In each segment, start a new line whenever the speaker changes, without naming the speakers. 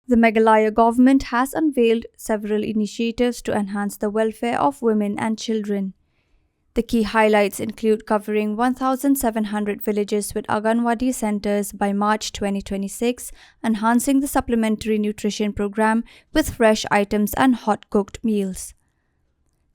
The Meghalaya government has unveiled several initiatives to enhance the welfare of women and children. The key highlights include covering 1,700 villages with Anganwadi centers by March 2026, enhancing the supplementary nutrition program with fresh items and hot-cooked meals.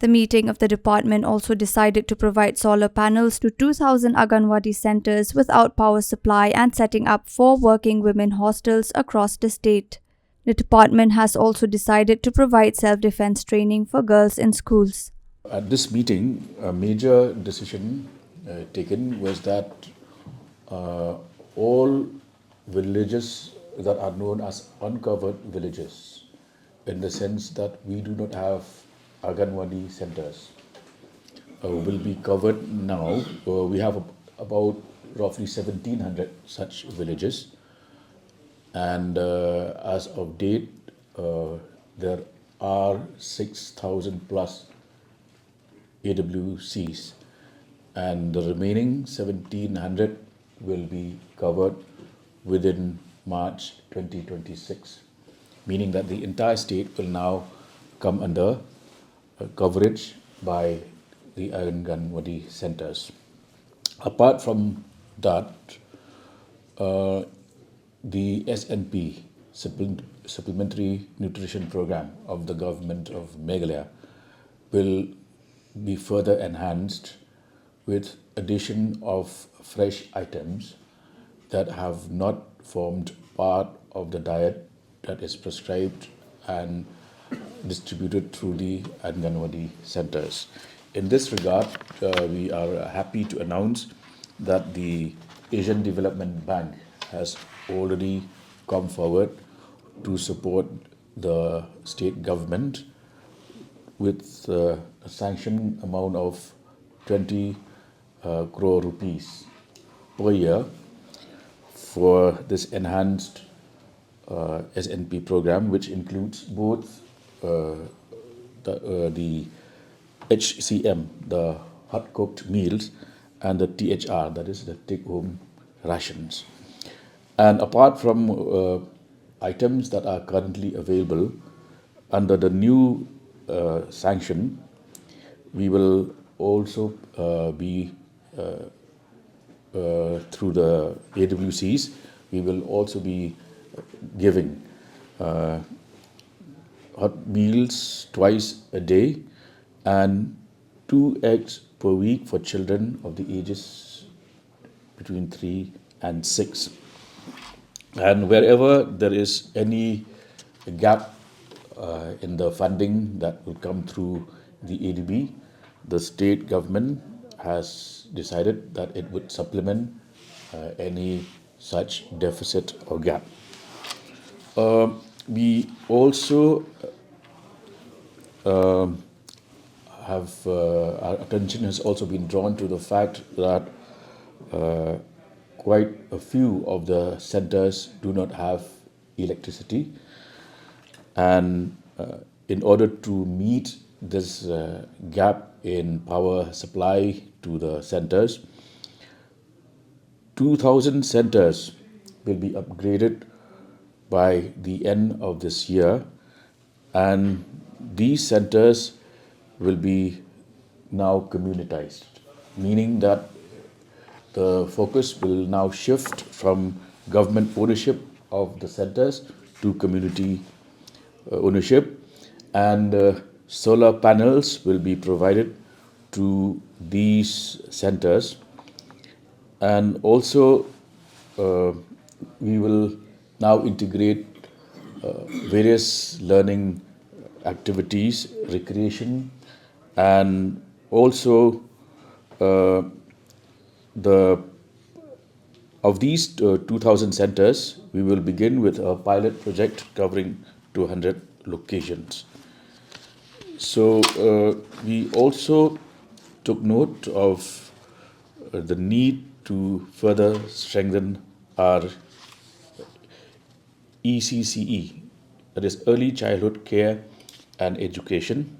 The meeting of the department also decided to provide solar panels to 2,000 Anganwadi centers without power supply and setting up 4 working women hostels across the state. The department has also decided to provide self-defense training for girls in schools.
At this meeting, a major decision taken was that all villages that are known as uncovered villages, in the sense that we do not have Anganwadi centers, will be covered now. We have about roughly 1,700 such villages, and as of date, there are 6,000 plus AWCs, and the remaining 1,700 will be covered within March 2026, meaning that the entire state will now come under coverage by the Anganwadi centers. Apart from that, the SNP, Supplementary Nutrition Program of the government of Meghalaya, will be further enhanced with addition of fresh items that have not formed part of the diet that is prescribed and distributed through the Anganwadi centers. In this regard, we are happy to announce that the Asian Development Bank has already come forward to support the state government with a sanction amount of 20 crore rupees per year for this enhanced SNP program, which includes both the HCM, the hot cooked meals, and the THR, that is the take home rations. And apart from items that are currently available under the new sanction, we will also be through the AWCs, we will also be giving hot meals twice a day and 2 eggs per week for children of the ages between 3 and 6. And wherever there is any gap in the funding that will come through the ADB, the state government has decided that it would supplement any such deficit or gap. We also have our attention has also been drawn to the fact that quite a few of the centers do not have electricity, and in order to meet this gap in power supply to the centers, 2,000 centers will be upgraded by the end of this year, and these centers will be now communitized, meaning that the focus will now shift from government ownership of the centers to community ownership, and solar panels will be provided to these centers. And also we will now integrate various learning activities, recreation, and also of these 2,000 centers, we will begin with a pilot project covering 200 locations. So we also took note of the need to further strengthen our ECCE, that is Early Childhood Care and Education,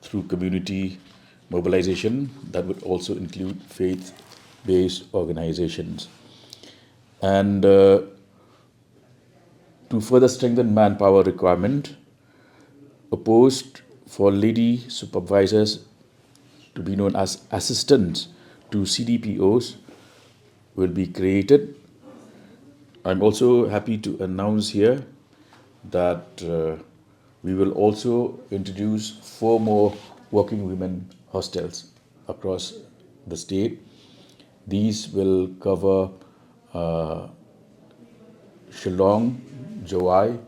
through community mobilization that would also include faith-based organizations. And To further strengthen manpower requirement, a post for lady supervisors, to be known as assistants to CDPOs, will be created. I'm also happy to announce here that we will also introduce 4 more working women hostels across the state. These will cover Shillong, Jowai,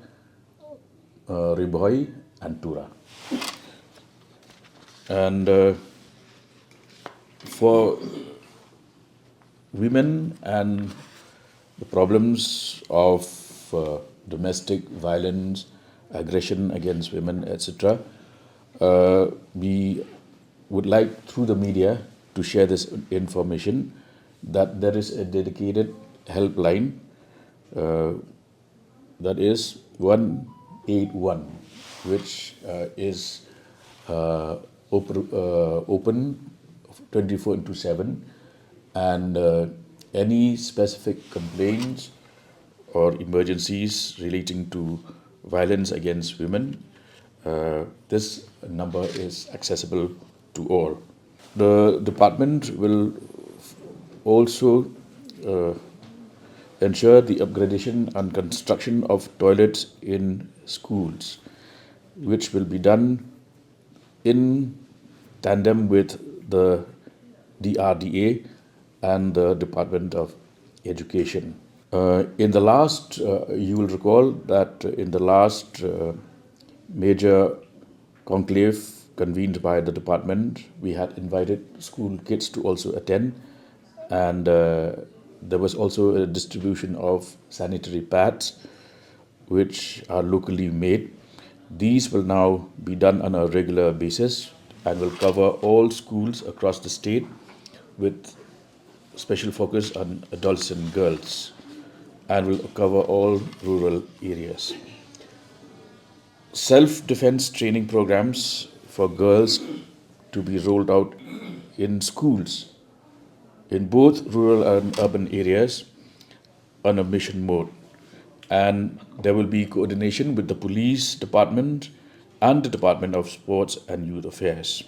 Ribhoi, and Tura. And for women and the problems of domestic violence, aggression against women, etc., we would like through the media to share this information that there is a dedicated helpline that is 181, which is open 24/7, and any specific complaints or emergencies relating to violence against women, this number is accessible to all. The department will also ensure the upgradation and construction of toilets in schools, which will be done in tandem with the DRDA and the Department of Education. In the last, you will recall that in the last major conclave convened by the department, we had invited school kids to also attend, and there was also a distribution of sanitary pads which are locally made. These will now be done on a regular basis and will cover all schools across the state with special focus on adults and girls, and will cover all rural areas. Self-defense training programs for girls to be rolled out in schools in both rural and urban areas on a mission mode. And there will be coordination with the police department and the Department of Sports and Youth Affairs.